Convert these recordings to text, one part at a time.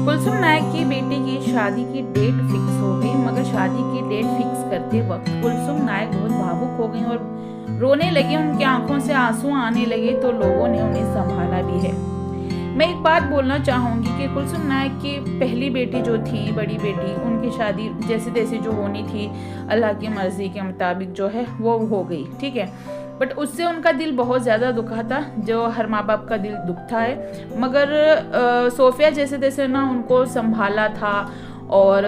कुलसुम नायक की बेटी की शादी की डेट फिक्स हो गई, मगर शादी की डेट फिक्स करते वक्त कुलसुम नायक बहुत भावुक हो गई और रोने लगी। उनकी आंखों से आंसू आने लगे तो लोगों ने उन्हें संभाला भी है। मैं एक बात बोलना चाहूंगी कि कुलसुम नायक की पहली बेटी जो थी, बड़ी बेटी, उनकी शादी जैसे तैसे जो होनी थी अल्लाह की मर्जी के मुताबिक जो है वो हो गई, ठीक है। बट उससे उनका दिल बहुत ज़्यादा दुखा था, जो हर माँ बाप का दिल दुखता है। मगर सोफिया जैसे तैसे ना उनको संभाला था और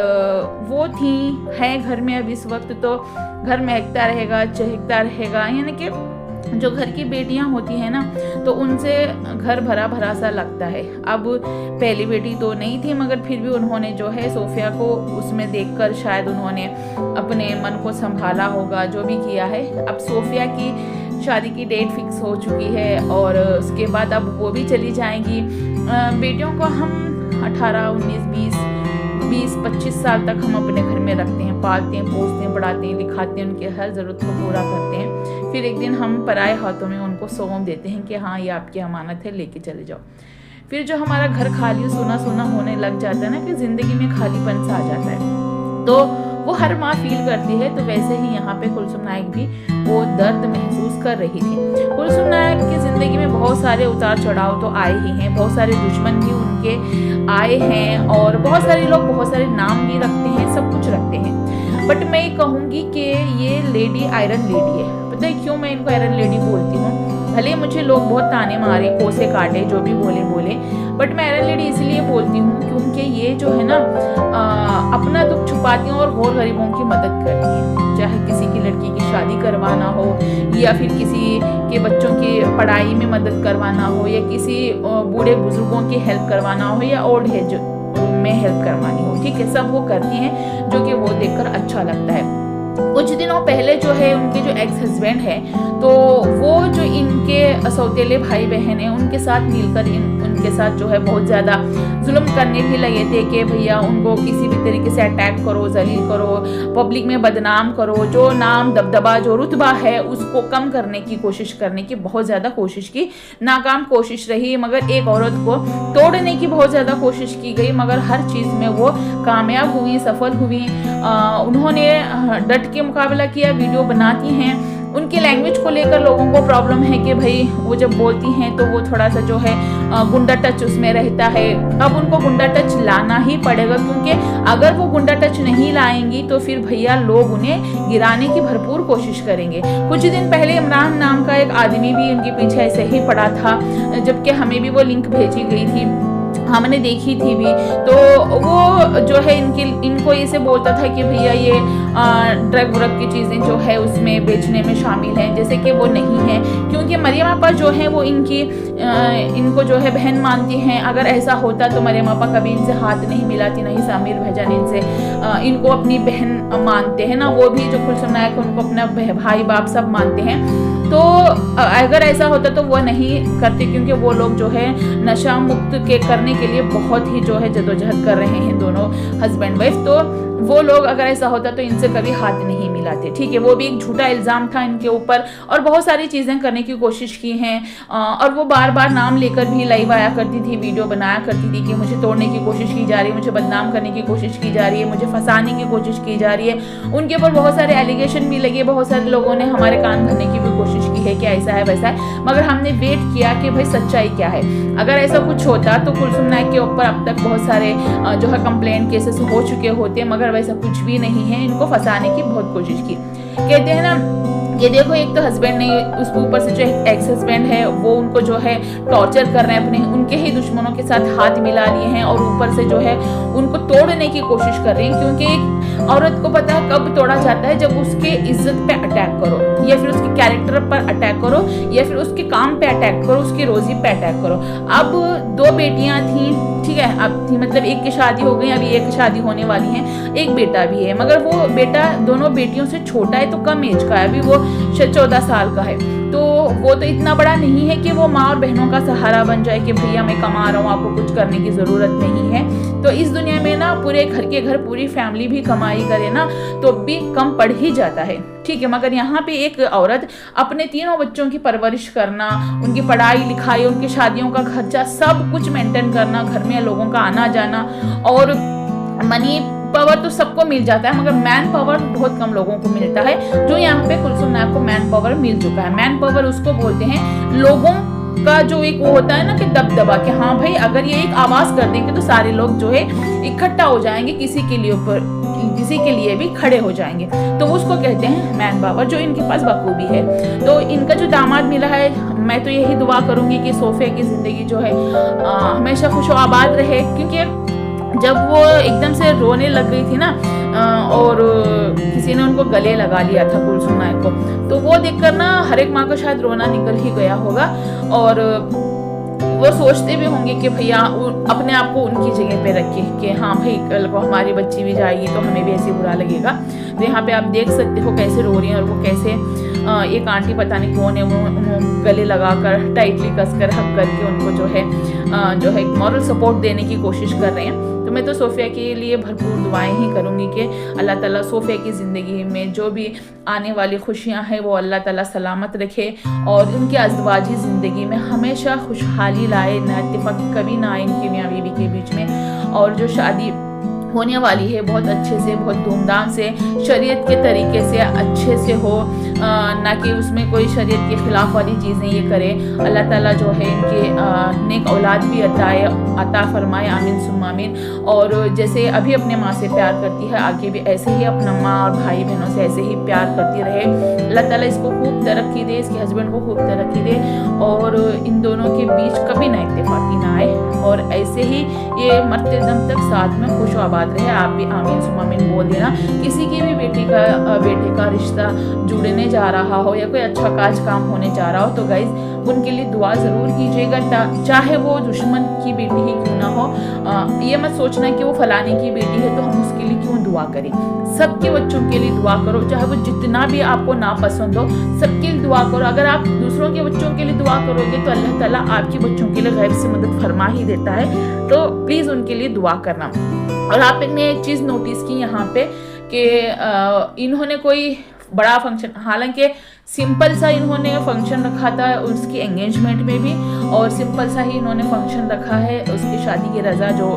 वो थी है घर में। अब इस वक्त तो घर महकता रहेगा, चहकता रहेगा, यानी कि जो घर की बेटियां होती हैं ना तो उनसे घर भरा भरा सा लगता है। अब पहली बेटी तो नहीं थी, मगर फिर भी उन्होंने जो है सोफिया को उसमें देखकर शायद उन्होंने अपने मन को संभाला होगा, जो भी किया है। अब सोफिया की शादी की डेट फिक्स हो चुकी है और उसके बाद अब वो भी चली जाएंगी। बेटियों को हम 18, 19, 20, 25 साल तक हम अपने घर में रखते हैं, पालते हैं, पोसते हैं, पढ़ाते हैं, लिखाते हैं, उनकी हर ज़रूरत को पूरा करते हैं। फिर एक दिन हम पराए हाथों में उनको सौंप देते हैं कि हाँ ये आपकी अमानत है, लेके चले जाओ। फिर जो हमारा घर खाली सूना सूना होने लग जाता है ना, कि ज़िंदगी में खालीपन सा आ जाता है, तो वो हर माँ फील करती है। तो वैसे ही यहाँ पे कुलसुम नायक भी वो दर्द महसूस कर रही थी। कुलसुम नायक की ज़िंदगी में बहुत सारे उतार चढ़ाव तो आए ही हैं, बहुत सारे दुश्मन भी उनके आए हैं और बहुत सारे लोग बहुत सारे नाम भी रखते हैं, सब कुछ रखते हैं। बट मैं कहूँगी कि ये लेडी आयरन लेडी है। पता है क्यों मैं इनको आयरन लेडी बोलती हूँ? भले मुझे लोग बहुत ताने मारे, कोसे काटे, जो भी बोले, बट मैं आयरन लेडी इसलिए बोलती हूँ क्योंकि ये जो है ना अपना दुख छुपाती हैं और गौर गरीबों की मदद करती हैं। चाहे किसी की लड़की की शादी करवाना हो, या फिर किसी के बच्चों की पढ़ाई में मदद करवाना हो, या किसी बूढ़े बुजुर्गों की हेल्प करवाना हो, या ओल्ड एज में हेल्प करवानी हो, ठीक है, सब वो करती हैं, जो कि वो देखकर अच्छा लगता है। कुछ दिनों पहले जो है उनके जो एक्स हस्बैंड है, तो वो जो इनके सौतेले भाई बहन हैं उनके साथ मिलकर उनके साथ जो है बहुत ज़्यादा जुल्म करने भी लगे थे कि भैया उनको किसी भी तरीके से अटैक करो, जलील करो, पब्लिक में बदनाम करो, जो नाम दबदबा जो रुतबा है उसको कम करने की कोशिश करने की बहुत ज़्यादा कोशिश की। नाकाम कोशिश रही, मगर एक औरत को तोड़ने की बहुत ज़्यादा कोशिश की गई, मगर हर चीज़ में वो कामयाब हुई, सफल हुई। उन्होंने डट के मुकाबला किया, वीडियो बनाती हैं। उनकी लैंग्वेज को लेकर लोगों को प्रॉब्लम है कि भाई वो जब बोलती हैं तो वो थोड़ा सा जो है गुंडा टच उसमें रहता है। अब उनको गुंडा टच लाना ही पड़ेगा, क्योंकि अगर वो गुंडा टच नहीं लाएंगी तो फिर भैया लोग उन्हें गिराने की भरपूर कोशिश करेंगे। कुछ दिन पहले इमरान नाम का एक आदमी भी उनके पीछे ऐसे ही पड़ा था, जबकि हमें भी वो लिंक भेजी गई थी, हमने देखी थी भी। तो वो जो है इनको ऐसे बोलता था कि भैया ये ड्रग व्रग की चीज़ें जो है उसमें बेचने में शामिल हैं, जैसे कि वो नहीं है, क्योंकि मरियम आपा जो है वो इनको जो है बहन मानती हैं। अगर ऐसा होता तो मरियम आपा कभी इनसे हाथ नहीं मिलाती, नहीं सामिर भाईजान इनको अपनी बहन मानते हैं ना, वो भी जो कुलसुम नायक उनको अपना भाई बाप सब मानते हैं। तो अगर ऐसा होता तो वो नहीं करते, क्योंकि वो लोग जो है नशा मुक्त के करने के लिए बहुत ही जो है जदोजहद कर रहे हैं, दोनों हस्बैंड वाइफ। तो वो लोग अगर ऐसा होता तो इनसे कभी हाथ नहीं मिलाते, ठीक है। वो भी एक झूठा इल्ज़ाम था इनके ऊपर, और बहुत सारी चीज़ें करने की कोशिश की हैं। और वो बार बार नाम लेकर भी लाइव आया करती थी, वीडियो बनाया करती थी कि मुझे तोड़ने की कोशिश की जा रही है, मुझे बदनाम करने की कोशिश की जा रही है, मुझे फंसाने की कोशिश की जा रही है। उनके ऊपर बहुत सारे एलिगेशन भी लगे, बहुत सारे लोगों ने हमारे कान भरने की भी कोशिश की है कि ऐसा है वैसा है, मगर हमने वेट किया कि भाई सच्चाई क्या है। अगर ऐसा कुछ होता तो कुलसुम नायक के ऊपर अब तक बहुत सारे जो है कंप्लेंट केसेस हो चुके होते, मगर वैसा कुछ भी नहीं है। इनको फंसाने की बहुत कोशिश की। कहते हैं ना, ये देखो, एक तो हस्बैंड नहीं, उसके ऊपर से जो एक्स हस्बैंड है वो उनको जो है टॉर्चर कर रहे हैं, अपने उनके ही दुश्मनों के साथ हाथ मिला लिए हैं, और ऊपर से जो है उनको तोड़ने की कोशिश कर रहे हैं। क्योंकि एक औरत को पता है कब तोड़ा जाता है, जब उसके इज्जत पे अटैक करो, या फिर उसके कैरेक्टर पर अटैक करो, या फिर उसके काम पे अटैक करो, उसकी रोजी पे अटैक करो। अब 2 बेटियां थी, ठीक है, अब थी मतलब एक की शादी हो गई, अभी एक शादी होने वाली है, एक बेटा भी है, मगर वो बेटा दोनों बेटियों से छोटा है, तो कम एज का है, अभी वो 14 साल का है। तो वो तो इतना बड़ा नहीं है कि वो माँ और बहनों का सहारा बन जाए कि भैया मैं कमा रहा हूँ, आपको कुछ करने की ज़रूरत नहीं है। तो इस दुनिया में ना पूरे घर के घर पूरी फैमिली भी कमाई करे ना तो भी कम पड़ ही जाता है, ठीक है। मगर यहाँ पे एक औरत अपने तीनों बच्चों की परवरिश करना, उनकी पढ़ाई लिखाई, उनकी शादियों का खर्चा सब कुछ मेंटेन करना, घर में लोगों का आना जाना, और मनी पावर तो सबको मिल जाता है मगर मैन पावर बहुत कम लोगों को मिलता है, जो यहाँ पे कुलसुम नायक को मैन पावर मिल चुका है। मैन पावर उसको बोलते हैं लोगों का जो एक वो होता है ना कि दबदबा, कि हाँ भाई अगर ये एक आवाज कर देंगे तो सारे लोग जो है इकट्ठा हो जाएंगे, किसी के लिए भी खड़े हो जाएंगे, तो उसको कहते हैं मैन पावर, जो इनके पास बखूबी है। तो इनका जो दामाद मिला है, मैं तो यही दुआ करूंगी कि सोफिया की जिंदगी जो है हमेशा खुश आबाद रहे, क्योंकि जब वो एकदम से रोने लग गई थी ना और किसी ने उनको गले लगा लिया था कुलसुम नायक को, तो वो देखकर ना हर एक माँ का शायद रोना निकल ही गया होगा, और वो सोचते भी होंगे कि भैया अपने आप को उनकी जगह पे रखे कि हाँ भाई कल को हमारी बच्ची भी जाएगी तो हमें भी ऐसे बुरा लगेगा। तो यहाँ पे आप देख सकते हो कैसे रो रही हैं, और वो कैसे एक आंटी पता नहीं कौन है, वो गले लगाकर टाइटली कसकर हक करके उनको जो है मॉरल सपोर्ट देने की कोशिश कर रहे हैं। तो मैं तो सोफिया के लिए भरपूर दुआएं ही करूंगी कि अल्लाह ताला सोफिया की ज़िंदगी में जो भी आने वाली खुशियां हैं वो अल्लाह ताला सलामत रखे, और उनकी अज़दवाजी ज़िंदगी में हमेशा खुशहाली लाए, ना इत्तेफाक कभी ना आए इनके मियाँ बीवी के बीच में, और जो शादी होने वाली है बहुत अच्छे से, बहुत धूमधाम से, शरीयत के तरीके से अच्छे से हो, ना कि उसमें कोई शरीयत के खिलाफ वाली चीज़ें ये करे। अल्लाह ताला जो है इनके नेक औलाद भी अता फरमाए, आमीन सुम्मा आमीन। और जैसे अभी अपने माँ से प्यार करती है, आगे भी ऐसे ही अपना माँ और भाई बहनों से ऐसे ही प्यार करती रहे। अल्लाह ताला इसको खूब तरक्की दे, इसके हस्बैंड को खूब तरक्की दे, और इन दोनों के बीच कभी ना इत्तेफाकी ना आए, और ऐसे ही ये मरते दम तक साथ में खुश आबाद रहे। आप भी आमीन सुम्मा आमीन बोल देना। किसी की भी बेटे का रिश्ता जुड़ने जा रहा हो या कोई अच्छा काज काम होने जा रहा हो तो गाइज उनके लिए दुआ ज़रूर कीजिएगा, चाहे वो दुश्मन की बेटी ही क्यों ना हो। ये मत सोचना कि वो फलाने की बेटी है तो हम उसके लिए क्यों दुआ करें। सबके बच्चों के लिए दुआ करो, चाहे वो जितना भी आपको नापसंद हो, सबके लिए दुआ करो। अगर आप दूसरों के बच्चों के लिए दुआ करोगे तो अल्लाह ताला आपके बच्चों के लिए गैब से मदद फरमा ही देता है। तो प्लीज़ उनके लिए दुआ करना। और आपने एक चीज़ नोटिस की यहाँ पे कि इन्होंने कोई बड़ा फंक्शन, हालांकि सिंपल सा इन्होंने फंक्शन रखा था उसकी एंगेजमेंट में भी, और सिंपल सा ही इन्होंने फंक्शन रखा है उसकी शादी की रजा जो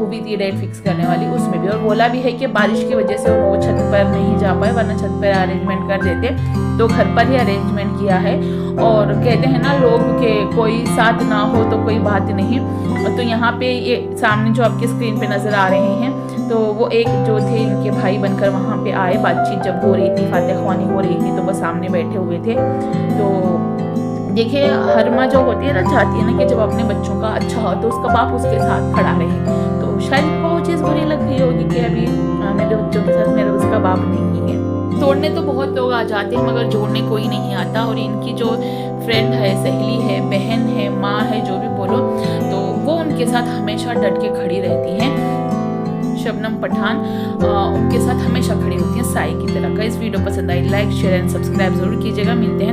हुई थी डेट फिक्स करने वाली उसमें भी, और बोला भी है कि बारिश की वजह से वो छत पर नहीं जा पाए, वरना छत पर अरेंजमेंट कर देते, तो घर पर ही अरेंजमेंट किया है। और कहते हैं ना लोग के कोई साथ ना हो तो कोई बात नहीं। तो यहाँ पे ये सामने जो आपके स्क्रीन पे नज़र आ रहे हैं, तो वो एक जो थे इनके भाई बनकर वहाँ पे आए, बातचीत जब हो रही थी, फातिहा ख्वानी हो रही थी, तो वो सामने बैठे हुए थे। तो देखिए हर माँ जो होती है ना चाहती है ना कि जब अपने बच्चों का अच्छा हो तो उसका बाप उसके साथ खड़ा रहे। तो शायद इनको वो चीज़ बुरी लग गई होगी कि अभी मेरे बच्चों के साथ मेरा उसका बाप नहीं है। तोड़ने तो बहुत लोग आ जाते हैं मगर जोड़ने कोई नहीं आता, और इनकी जो फ्रेंड है, सहेली है, बहन है, माँ है, जो भी बोलो, तो वो उनके साथ हमेशा डट के खड़ी रहती हैं। शबनम पठान उनके साथ हमेशा खड़ी होती हैं साई की तरह। का इस वीडियो पसंद I like share and subscribe जरूर कीजिएगा। मिलते हैं